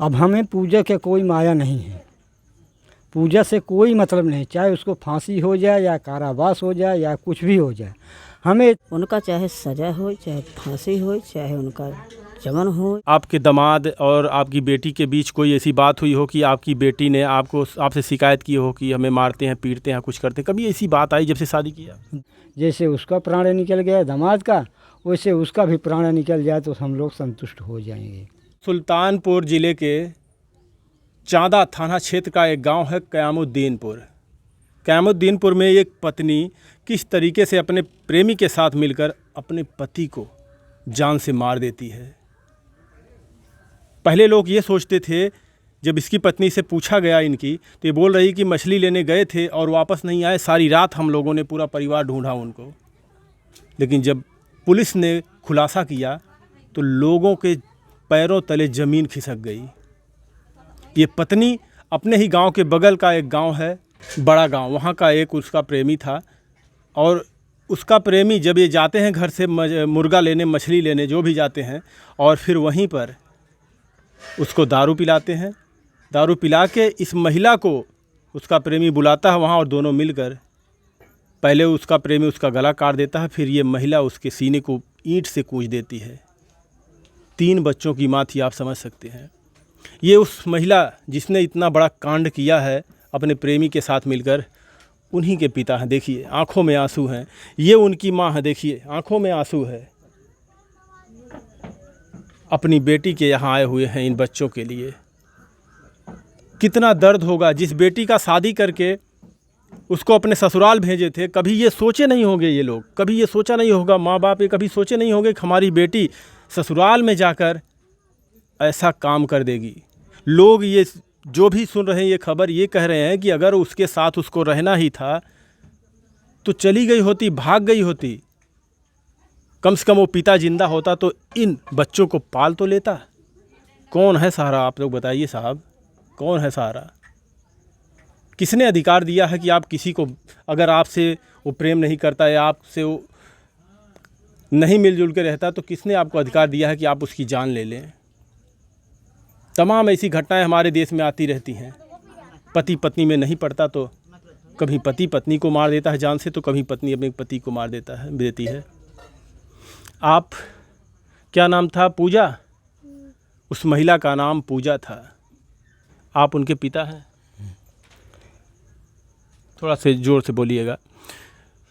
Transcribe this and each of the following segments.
अब हमें पूजा के कोई माया नहीं है, पूजा से कोई मतलब नहीं, चाहे उसको फांसी हो जाए या कारावास हो जाए या कुछ भी हो जाए, हमें उनका चाहे सजा हो, चाहे फांसी हो, चाहे उनका जमन हो। आपके दामाद और आपकी बेटी के बीच कोई ऐसी बात हुई हो कि आपकी बेटी ने आपसे शिकायत की हो कि हमें मारते हैं, पीटते हैं, कुछ करते हैं? कभी ऐसी बात आई जब से शादी किया? जैसे उसका प्राण निकल गया दामाद का, वैसे उसका भी प्राण निकल जाए तो हम लोग संतुष्ट हो जाएंगे। सुल्तानपुर ज़िले के चांदा थाना क्षेत्र का एक गांव है क़यामुद्दीनपुर। क़यामुद्दीनपुर में एक पत्नी किस तरीके से अपने प्रेमी के साथ मिलकर अपने पति को जान से मार देती है। पहले लोग ये सोचते थे, जब इसकी पत्नी से पूछा गया इनकी, तो ये बोल रही कि मछली लेने गए थे और वापस नहीं आए, सारी रात हम लोगों ने पूरा परिवार ढूंढा उनको। लेकिन जब पुलिस ने खुलासा किया तो लोगों के पैरों तले ज़मीन खिसक गई। ये पत्नी अपने ही गांव के बगल का एक गांव है, बड़ा गांव, वहां का एक उसका प्रेमी था, और उसका प्रेमी जब ये जाते हैं घर से मुर्गा लेने, मछली लेने, जो भी जाते हैं, और फिर वहीं पर उसको दारू पिलाते हैं। दारू पिला के इस महिला को उसका प्रेमी बुलाता है वहाँ, और दोनों मिलकर पहले उसका प्रेमी उसका गला काट देता है, फिर ये महिला उसके सीने को ईंट से कूच देती है। 3 बच्चों की माँ थी, आप समझ सकते हैं। ये उस महिला जिसने इतना बड़ा कांड किया है अपने प्रेमी के साथ मिलकर, उन्हीं के पिता हैं। देखिए आंखों में आंसू हैं। ये उनकी माँ है, देखिए आंखों में आंसू है। अपनी बेटी के यहाँ आए हुए हैं इन बच्चों के लिए। कितना दर्द होगा। जिस बेटी का शादी करके उसको अपने ससुराल भेजे थे, कभी ये सोचे नहीं होंगे ये लोग, कभी ये सोचा नहीं होगा माँ बाप, ये कभी सोचे नहीं होंगे कि हमारी बेटी ससुराल में जाकर ऐसा काम कर देगी। लोग ये जो भी सुन रहे हैं ये खबर, ये कह रहे हैं कि अगर उसके साथ उसको रहना ही था तो चली गई होती, भाग गई होती। कम से कम वो पिता जिंदा होता तो इन बच्चों को पाल तो लेता। कौन है सहारा, आप लोग बताइए साहब, कौन है सहारा? किसने अधिकार दिया है कि आप किसी को, अगर आपसे वो प्रेम नहीं करता या आपसे वो नहीं मिलजुल के रहता, तो किसने आपको अधिकार दिया है कि आप उसकी जान ले लें? तमाम ऐसी घटनाएं हमारे देश में आती रहती हैं। पति पत्नी में नहीं पड़ता तो कभी पति पत्नी को मार देता है जान से, तो कभी पत्नी अपने पति को मार देती है। आप, क्या नाम था? पूजा। उस महिला का नाम पूजा था। आप उनके पिता हैं। थोड़ा से जोर से बोलिएगा।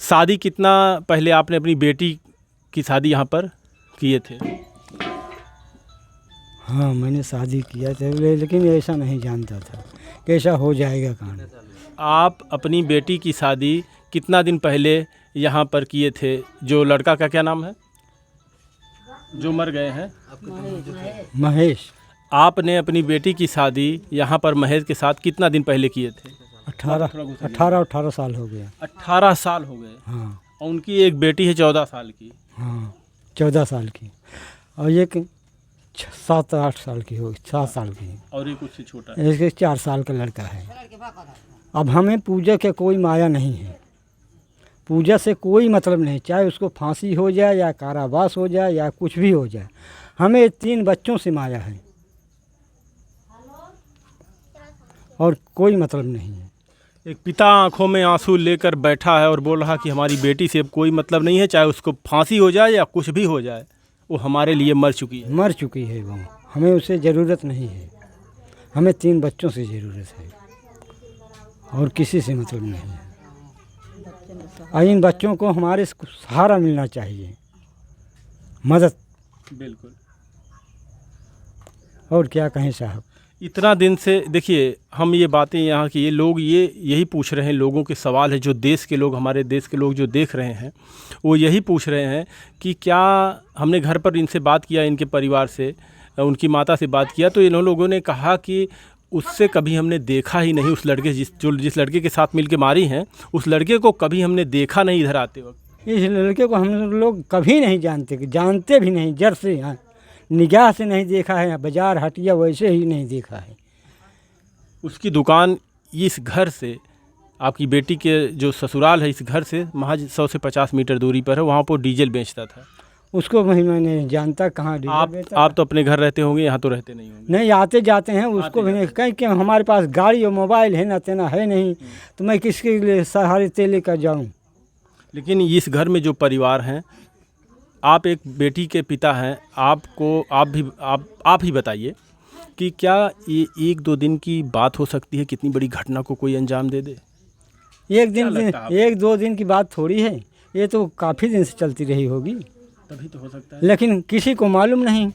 शादी कितना पहले आपने अपनी बेटी की शादी यहाँ पर किए थे? हाँ, मैंने शादी किया था, लेकिन ऐसा नहीं जानता था कि ऐसा हो जाएगा कांड। आप अपनी बेटी की शादी कितना दिन पहले यहाँ पर किए थे? जो लड़का का क्या नाम है जो मर गए हैं? महेश। आपने अपनी बेटी की शादी यहाँ पर महेश के साथ कितना दिन पहले किए थे? 18 साल हो गया। 18 साल हो गए। हाँ। और उनकी एक बेटी है 14 साल की। हाँ, 14 साल की, और एक 7-8 साल की होगी, 7 साल की, और एक उससे छोटा है। एक 4 साल का लड़का है। अब हमें पूजा के कोई माया नहीं है, पूजा से कोई मतलब नहीं, चाहे उसको फांसी हो जाए या कारावास हो जाए या कुछ भी हो जाए, हमें 3 बच्चों से माया है और कोई मतलब नहीं है। एक पिता आंखों में आंसू लेकर बैठा है और बोल रहा कि हमारी बेटी से अब कोई मतलब नहीं है, चाहे उसको फांसी हो जाए या कुछ भी हो जाए, वो हमारे लिए मर चुकी है। मर चुकी है वो, हमें उससे ज़रूरत नहीं है। हमें 3 बच्चों से ज़रूरत है और किसी से मतलब नहीं है। और इन बच्चों को हमारे सहारा मिलना चाहिए, मदद। बिल्कुल। और क्या कहें साहब। इतना दिन से देखिए, हम ये बातें यहाँ की, ये लोग यही पूछ रहे हैं, लोगों के सवाल है, जो देश के लोग, हमारे देश के लोग जो देख रहे हैं, वो यही पूछ रहे हैं कि क्या हमने घर पर इनसे बात किया, इनके परिवार से, उनकी माता से बात किया, तो इन लोगों ने कहा कि उससे कभी हमने देखा ही नहीं। उस लड़के जिस लड़के के साथ मिल के मारी हैं, उस लड़के को कभी हमने देखा नहीं इधर आते वक्त। इस लड़के को हम लोग कभी नहीं जानते भी नहीं, जड़ से, यहाँ निगाह से नहीं देखा है, बाजार हटिया वैसे ही नहीं देखा है। उसकी दुकान इस घर से, आपकी बेटी के जो ससुराल है, इस घर से महज 100 से 50 मीटर दूरी पर है। वहाँ पर डीजल बेचता था। उसको वही मैं नहीं जानता कहाँ डीजल आप बेचता आप तो अपने घर रहते होंगे, यहाँ तो रहते नहीं होंगे। नहीं, आते जाते हैं, उसको भी नहीं कहीं कि हमारे पास गाड़ी और मोबाइल है ना तेना है नहीं, तो मैं किसके लिए सहारे तेल लेकर जाऊँ। लेकिन इस घर में जो परिवार हैं, आप एक बेटी के पिता हैं, आपको आप ही बताइए कि क्या ये 1-2 दिन की बात हो सकती है, कितनी बड़ी घटना को कोई अंजाम दे दे? एक दो दिन की बात थोड़ी है, ये तो काफ़ी दिन से चलती रही होगी, तभी तो हो सकता है। लेकिन किसी को मालूम नहीं।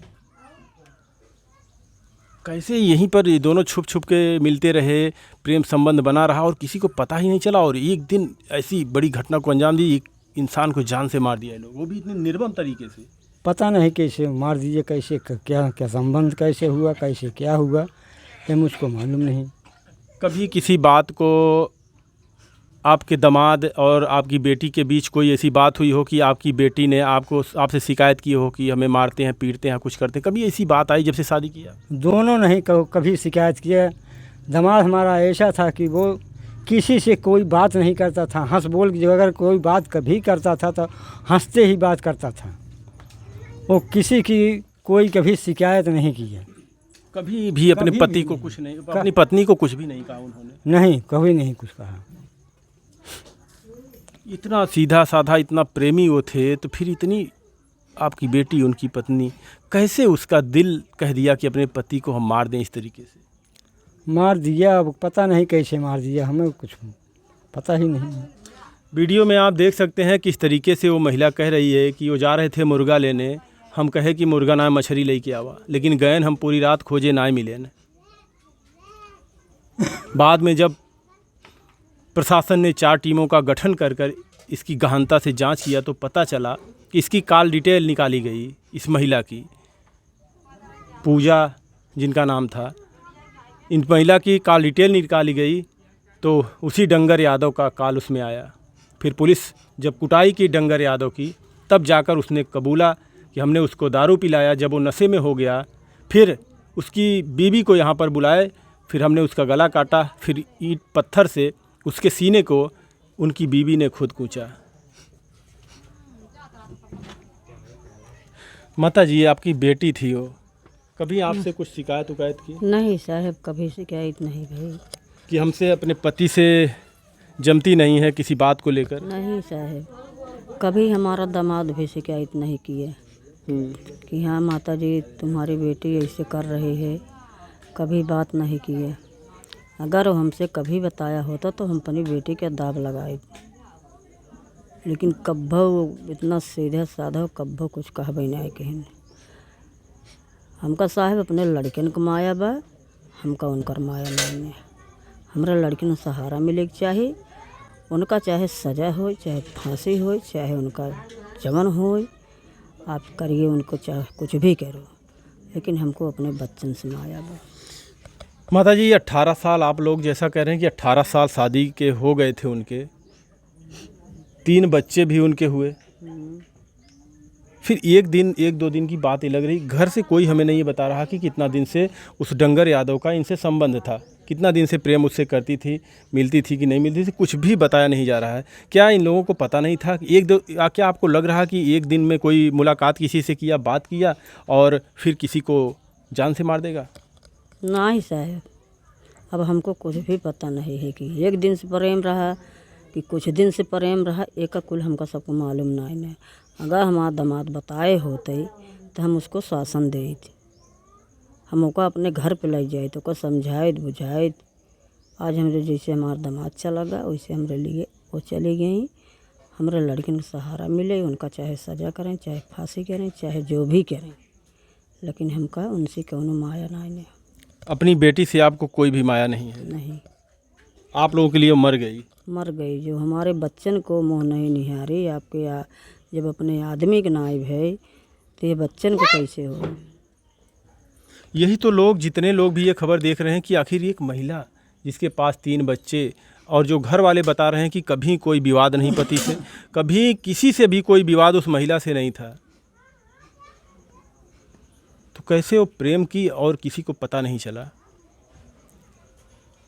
कैसे यहीं पर ये दोनों छुप छुप के मिलते रहे, प्रेम संबंध बना रहा और किसी को पता ही नहीं चला, और एक दिन ऐसी बड़ी घटना को अंजाम दी, एक इंसान को जान से मार दिया है लोग, वो भी इतने निर्मम तरीके से। पता नहीं कैसे मार दीजिए, कैसे क्या क्या संबंध कैसे हुआ, कैसे क्या हुआ, ये मुझको मालूम नहीं। कभी किसी बात को आपके दामाद और आपकी बेटी के बीच कोई ऐसी बात हुई हो कि आपकी बेटी ने आपसे शिकायत की हो कि हमें मारते हैं, पीटते हैं, कुछ करते हैं, कभी ऐसी बात आई जब से शादी किया? दोनों नहीं कभी शिकायत किया। दामाद हमारा ऐसा था कि वो किसी से कोई बात नहीं करता था, हंस बोल के अगर कोई बात कभी करता था तो हंसते ही बात करता था, वो किसी की कोई कभी शिकायत नहीं की है। कभी भी अपने कभी पति भी को नहीं। कुछ नहीं, अपनी पत्नी को कुछ भी नहीं कहा उन्होंने? नहीं, कभी नहीं कुछ कहा। इतना सीधा साधा, इतना प्रेमी वो थे, तो फिर इतनी आपकी बेटी, उनकी पत्नी, कैसे उसका दिल कह दिया कि अपने पति को हम मार दें इस तरीके से? मार दिया, अब पता नहीं कैसे मार दिया, हमें कुछ पता ही नहीं। वीडियो में आप देख सकते हैं किस तरीके से वो महिला कह रही है कि वो जा रहे थे मुर्गा लेने, हम कहे कि मुर्गा ना मछली लेके आवा, लेकिन गए हम पूरी रात खोजे ना मिले न। बाद में जब प्रशासन ने 4 टीमों का गठन कर इसकी गहनता से जांच किया तो पता चला कि इसकी कॉल डिटेल निकाली गई, इस महिला की, पूजा जिनका नाम था, इन महिला की कॉल डिटेल निकाली गई तो उसी डंगर यादव का कॉल उसमें आया। फिर पुलिस जब कुटाई की डंगर यादव की, तब जाकर उसने कबूला कि हमने उसको दारू पिलाया। जब वो नशे में हो गया, फिर उसकी बीवी को यहाँ पर बुलाए, फिर हमने उसका गला काटा, फिर ईंट पत्थर से उसके सीने को उनकी बीवी ने खुद कूचा। माता जी, आपकी बेटी थी वो, कभी आपसे कुछ शिकायत उकायत की नहीं साहब, कभी शिकायत नहीं भाई। कि हमसे अपने पति से जमती नहीं है किसी बात को लेकर? नहीं साहब, कभी हमारा दामाद भी शिकायत नहीं किया कि हाँ माता जी तुम्हारी बेटी ऐसे कर रही है, कभी बात नहीं की है। अगर वो हमसे कभी बताया होता तो हम अपनी बेटी के दाव लगाए, लेकिन कब्बो इतना सीधा साधा कब्बो कुछ कहबे नहीं कहीं। हमका साहब अपने लड़कन को माया बा, हमका उनकर माया नहीं है। हमरा लड़किन को सहारा मिले के चाहिए, उनका चाहे सजा हो, चाहे फांसी हो, चाहे उनका जमन हो, आप करिए उनको, चाहे कुछ भी करो, लेकिन हमको अपने बच्चन से माया बा। माता जी, 18 साल आप लोग जैसा कह रहे हैं कि 18 साल शादी के हो गए थे उनके, 3 बच्चे भी उनके हुए, फिर एक दो दिन की बात ही लग रही। घर से कोई हमें नहीं बता रहा कि कितना दिन से उस डंगर यादव का इनसे संबंध था, कितना दिन से प्रेम उससे करती थी, मिलती थी कि नहीं मिलती थी, कुछ भी बताया नहीं जा रहा है। क्या इन लोगों को पता नहीं था कि क्या आपको लग रहा कि एक दिन में कोई मुलाकात किसी से किया, बात किया और फिर किसी को जान से मार देगा? नहीं साहब, अब हमको कुछ भी पता नहीं है कि एक दिन से प्रेम रहा कि कुछ दिन से प्रेम रहा, एक कुल हमका सबको मालूम नहीं है। अगर हमारा दामाद बताए होते तो हम उसको शासन दे, हम उसको अपने घर पे ले जाए तो को समझाए बुझाए। आज हमरे जैसे हमारा दामाद चला गया वैसे हमरे लिए वो चली गई। हमारे लड़किन को सहारा मिले, उनका चाहे सजा करें, चाहे फांसी करें, चाहे जो भी करें, लेकिन हमका उनसे कौनो माया नहीं है। अपनी बेटी से आपको कोई भी माया नहीं है? नहीं, आप लोगों के लिए मर गई? मर गई। जो हमारे बच्चन को मुँह नहीं निहारी, आपके जब अपने आदमी के नाइब है तो ये बच्चन को कैसे हो? यही तो लोग, जितने लोग भी ये खबर देख रहे हैं कि आखिर एक महिला जिसके पास 3 बच्चे, और जो घर वाले बता रहे हैं कि कभी कोई विवाद नहीं पति से, कभी किसी से भी कोई विवाद उस महिला से नहीं था, तो कैसे वो प्रेम की और किसी को पता नहीं चला?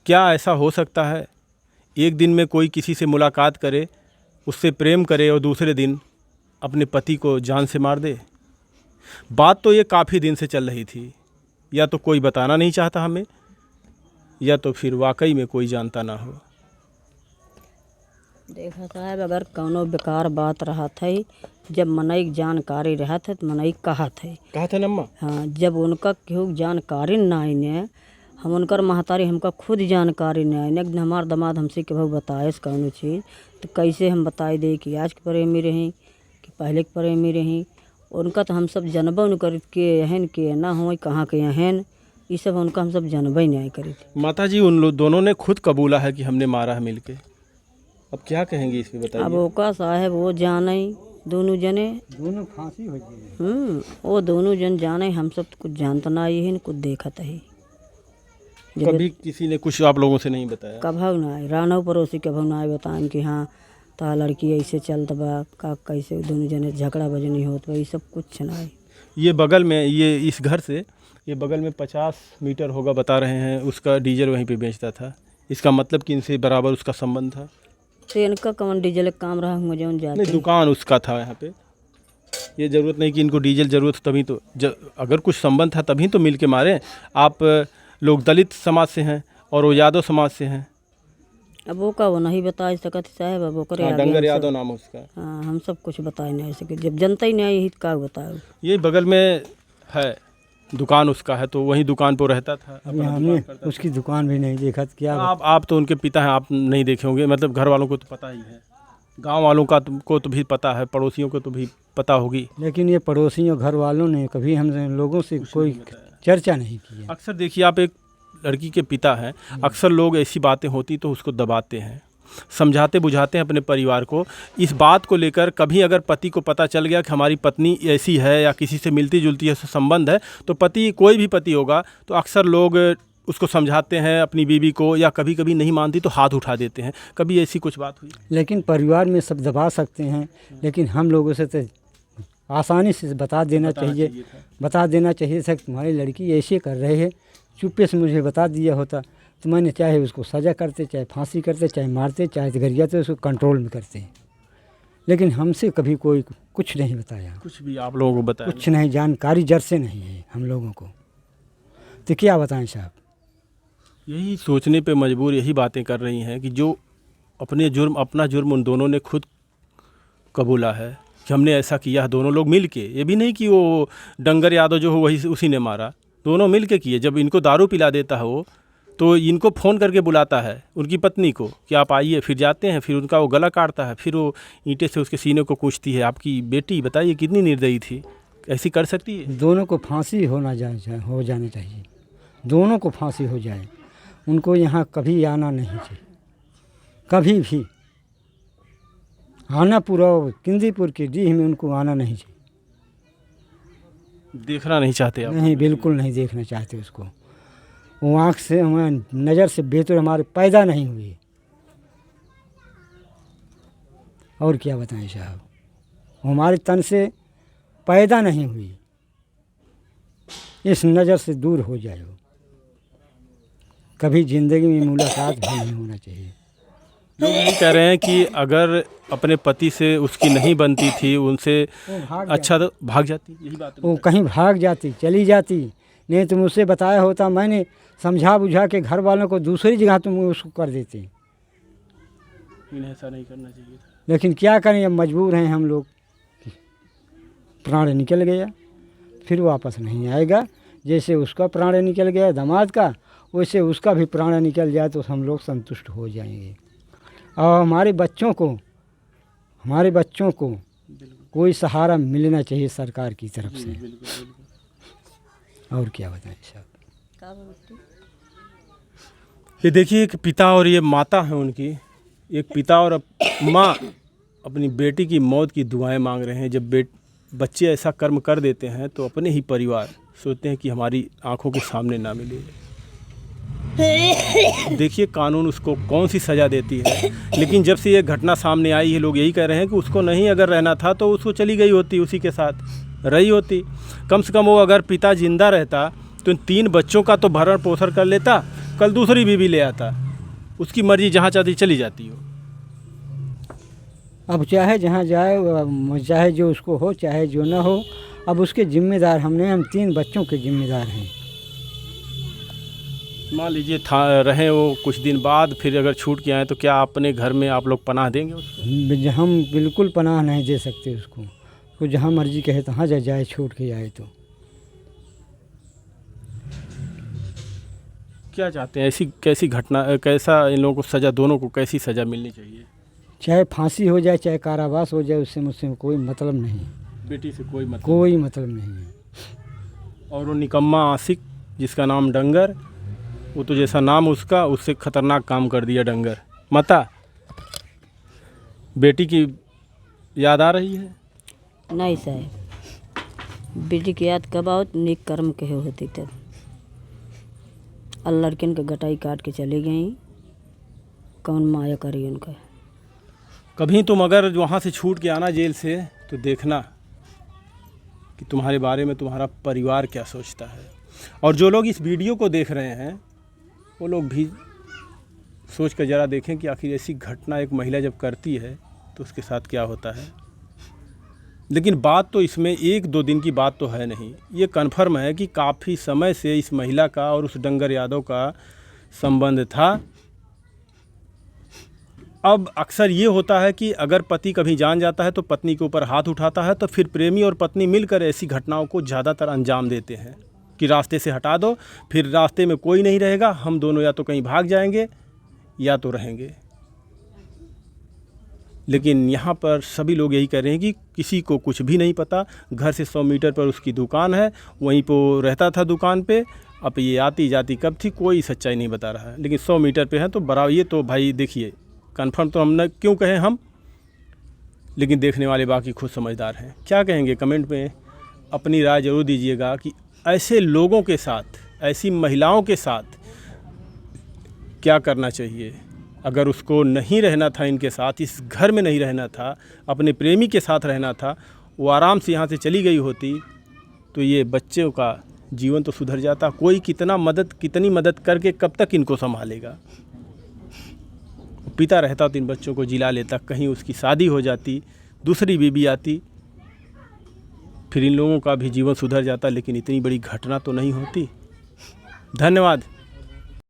क्या ऐसा हो सकता है एक दिन में कोई किसी से मुलाकात करे, उससे प्रेम करे और दूसरे दिन अपने पति को जान से मार दे। बात तो ये काफ़ी दिन से चल रही थी, या तो कोई बताना नहीं चाहता हमें, या तो फिर वाकई में कोई जानता ना हो। देखा साहब, अगर कौनो बेकार बात रहा था, जब मनई जानकारी रहा था तो मनई कहा था नम्मा। हाँ, जब उनका केहू जानकारी ना आईने, हम उनकर महतारी हमका खुद जानकारी नहीं आईने, एक दिन हमार दामाद हमसे के भाऊ बताए कौनो चीज़, तो कैसे हम बताई दे कि आज के प्रेमी रहीं कि पहले के प्रेमी रहीं। उनका तो हम सब जनबो न करी के हन के ना हो कहाँ के हन, ये सब उनका हम सब जनबे ही नहीं करी थी। माता जी, उन लोग दोनों ने खुद कबूला है कि हमने मारा है मिलके। अब क्या कहेंगे इस पे बताइए। अब ओका साहब वो जाने दोनों जने, दोनों फांसी हो गई। वो दोनों जन जाने, हम सब तो कुछ जानता ना ही कुछ देखत ही। कभी किसी ने कुछ आप लोगों से नहीं बताया? कभू ना आए, रानव पड़ोसी कभू ना आए बताएं कि हाँ ता लड़की ऐसे चलत बा का, कैसे दोनों जने झगड़ा बजनी होत बा, ये सब कुछ ना आए। ये बगल में, ये इस घर से ये बगल में 50 मीटर होगा बता रहे हैं, उसका डीजल वहीं पे बेचता था। इसका मतलब कि इनसे बराबर उसका संबंध था। तो इनका कौन डीजल का काम रहा हुआ जो नहीं, जाते दुकान उसका था यहाँ पे। ये ज़रूरत नहीं कि इनको डीजल ज़रूरत हो तभी तो, अगर कुछ संबंध था तभी तो मिल के मारे। आप लोग दलित समाज से हैं और वो यादव समाज से हैं। अब वो का वो नहीं बता सकत साहब, अब ओकरे आगे डंगर हम यादव सब- नाम है उसका। हाँ, हम सब कुछ बता नहीं सके, जब जनता ही नहीं आई का बताओ। ये बगल में है दुकान उसका है, तो वहीं दुकान पर रहता था। अभी अपना हमने दुकान करता था। उसकी दुकान भी नहीं देखा, तो क्या आप तो उनके पिता हैं, आप नहीं देखे होंगे। मतलब घर वालों को तो पता ही है, गांव वालों का को तो भी पता है, पड़ोसियों को तो भी पता होगी। लेकिन ये पड़ोसियों घर वालों ने कभी हम लोगों से कोई चर्चा नहीं की है। अक्सर देखिए, आप एक लड़की के पिता हैं, अक्सर लोग ऐसी बातें होती तो उसको दबाते हैं, समझाते बुझाते हैं अपने परिवार को। इस बात को लेकर कभी अगर पति को पता चल गया कि हमारी पत्नी ऐसी है या किसी से मिलती जुलती है संबंध है, तो पति, कोई भी पति होगा, तो अक्सर लोग उसको समझाते हैं अपनी बीवी को, या कभी कभी नहीं मानती तो हाथ उठा देते हैं। कभी ऐसी कुछ बात हुई? लेकिन परिवार में सब दबा सकते हैं, लेकिन हम लोगों से तो आसानी से बता देना चाहिए। बता देना चाहिए सर, तुम्हारी लड़की ऐसे कर रहे है, चुप्पे से मुझे बता दिया होता तो मैंने चाहे उसको सज़ा करते, चाहे फांसी करते, चाहे मारते, चाहे गरियाते, उसको कंट्रोल में करते। लेकिन हमसे कभी कोई कुछ नहीं बताया, कुछ भी आप लोगों को बताया? कुछ नहीं, जानकारी जर से नहीं है हम लोगों को, तो क्या बताएं साहब। यही सोचने पे मजबूर यही बातें कर रही हैं कि जो अपना जुर्म उन दोनों ने खुद कबूला है कि हमने ऐसा किया, दोनों लोग मिल के। ये भी नहीं कि वो डंगर यादव जो हो वही उसी ने मारा, दोनों मिल के किए। जब इनको दारू पिला देता है वो, तो इनको फ़ोन करके बुलाता है उनकी पत्नी को कि आप आइए, फिर जाते हैं, फिर उनका वो गला काटता है, फिर वो ईंटे से उसके सीने को कूचती है। आपकी बेटी बताइए कितनी निर्दयी थी, ऐसी कर सकती है? दोनों को फांसी हो जाना चाहिए, दोनों को फांसी हो जाए। उनको यहाँ कभी आना नहीं चाहिए, कभी भी आना पूरा किंदीपुर की डीह में उनको आना नहीं चाहिए। देखना नहीं चाहते आप? नहीं, बिल्कुल नहीं देखना चाहते उसको। वो आँख से, हमें नज़र से बेहतर हमारे पैदा नहीं हुई। और क्या बताएं साहब, वो हमारे तन से पैदा नहीं हुई, इस नज़र से दूर हो जाए। वो कभी ज़िंदगी में मुलाकात भी नहीं होना चाहिए। लोग यही कह रहे हैं कि अगर अपने पति से उसकी नहीं बनती थी, उनसे अच्छा तो भाग जाती। यही बात वो कहीं भाग जाती, चली जाती। नहीं तो मुझसे बताया होता, मैंने समझा बुझा के घर वालों को दूसरी जगह तुम उसको कर देते। इन्हें ऐसा नहीं करना चाहिए था। लेकिन क्या करें, अब मजबूर हैं हम लोग। प्राण निकल गया, फिर वापस नहीं आएगा। जैसे उसका प्राण निकल गया दामाद का, वैसे उसका भी प्राण निकल जाए तो हम लोग संतुष्ट हो जाएंगे। और हमारे बच्चों को कोई सहारा मिलना चाहिए सरकार की तरफ से। और क्या बताएं साहब। ये देखिए, एक पिता और ये माता है उनकी, एक पिता और माँ अपनी बेटी की मौत की दुआएं मांग रहे हैं। जब बच्चे ऐसा कर्म कर देते हैं तो अपने ही परिवार सोचते हैं कि हमारी आंखों के सामने ना मिले। देखिए कानून उसको कौन सी सज़ा देती है। लेकिन जब से ये घटना सामने आई है, लोग यही कह रहे हैं कि उसको नहीं अगर रहना था तो उसको चली गई होती, उसी के साथ रही होती। कम से कम वो अगर पिता जिंदा रहता तो 3 बच्चों का तो भरण पोषण कर लेता, कल दूसरी बीवी ले आता, उसकी मर्जी जहाँ चाहती चली जाती हो। अब चाहे जहाँ जाए, चाहे जो उसको हो चाहे जो ना हो, अब उसके जिम्मेदार हम 3 बच्चों के जिम्मेदार हैं। मान लीजिए था रहे वो कुछ दिन बाद, फिर अगर छूट के आए तो क्या अपने घर में आप लोग पनाह देंगे उसको? हम बिल्कुल पनाह नहीं दे सकते उसको। वो जहाँ मर्जी कहे तहाँ जाए, छूट के आए तो। क्या चाहते हैं, ऐसी कैसी घटना, कैसा इन लोगों को सज़ा, दोनों को कैसी सज़ा मिलनी चाहिए? चाहे फांसी हो जाए चाहे कारावास हो जाए, उससे मुझसे कोई मतलब नहीं। बेटी से कोई मतलब? कोई मतलब नहीं है। और वो निकम्मा आशिक जिसका नाम डंगर, वो तो जैसा नाम उसका, उससे खतरनाक काम कर दिया डंगर। माता, बेटी की याद आ रही है? नहीं साहब, बेटी की याद कब आओ, नेक कर्म के होती तब। लड़किन के गटाई काट के चली गई, कौन माया करी उनका। कभी तुम अगर वहाँ से छूट के आना जेल से, तो देखना कि तुम्हारे बारे में तुम्हारा परिवार क्या सोचता है। और जो लोग इस वीडियो को देख रहे हैं वो लोग भी सोच कर ज़रा देखें कि आखिर ऐसी घटना एक महिला जब करती है तो उसके साथ क्या होता है। लेकिन बात तो इसमें 1-2 दिन की बात तो है नहीं, ये कन्फर्म है कि काफ़ी समय से इस महिला का और उस डंगर यादव का संबंध था। अब अक्सर ये होता है कि अगर पति कभी जान जाता है तो पत्नी के ऊपर हाथ उठाता है, तो फिर प्रेमी और पत्नी मिलकर ऐसी घटनाओं को ज़्यादातर अंजाम देते हैं कि रास्ते से हटा दो, फिर रास्ते में कोई नहीं रहेगा, हम दोनों या तो कहीं भाग जाएंगे या तो रहेंगे। लेकिन यहाँ पर सभी लोग यही कह रहे हैं कि किसी को कुछ भी नहीं पता। घर से 100 मीटर पर उसकी दुकान है, वहीं पर रहता था दुकान पे। अब ये आती जाती कब थी कोई सच्चाई नहीं बता रहा है, लेकिन 100 मीटर पे है तो बराबर। ये तो भाई देखिए, कन्फर्म तो हमने क्यों कहें हम, लेकिन देखने वाले बाकी खुद समझदार हैं। क्या कहेंगे कमेंट में अपनी राय ज़रूर दीजिएगा कि ऐसे लोगों के साथ, ऐसी महिलाओं के साथ क्या करना चाहिए। अगर उसको नहीं रहना था इनके साथ, इस घर में नहीं रहना था, अपने प्रेमी के साथ रहना था, वो आराम से यहाँ से चली गई होती तो ये बच्चों का जीवन तो सुधर जाता। कोई कितनी मदद करके कब तक इनको संभालेगा। पिता रहता तो इन बच्चों को जिला लेता, कहीं उसकी शादी हो जाती, दूसरी बीबी आती, फिर इन लोगों का भी जीवन सुधर जाता। लेकिन इतनी बड़ी घटना तो नहीं होती। धन्यवाद।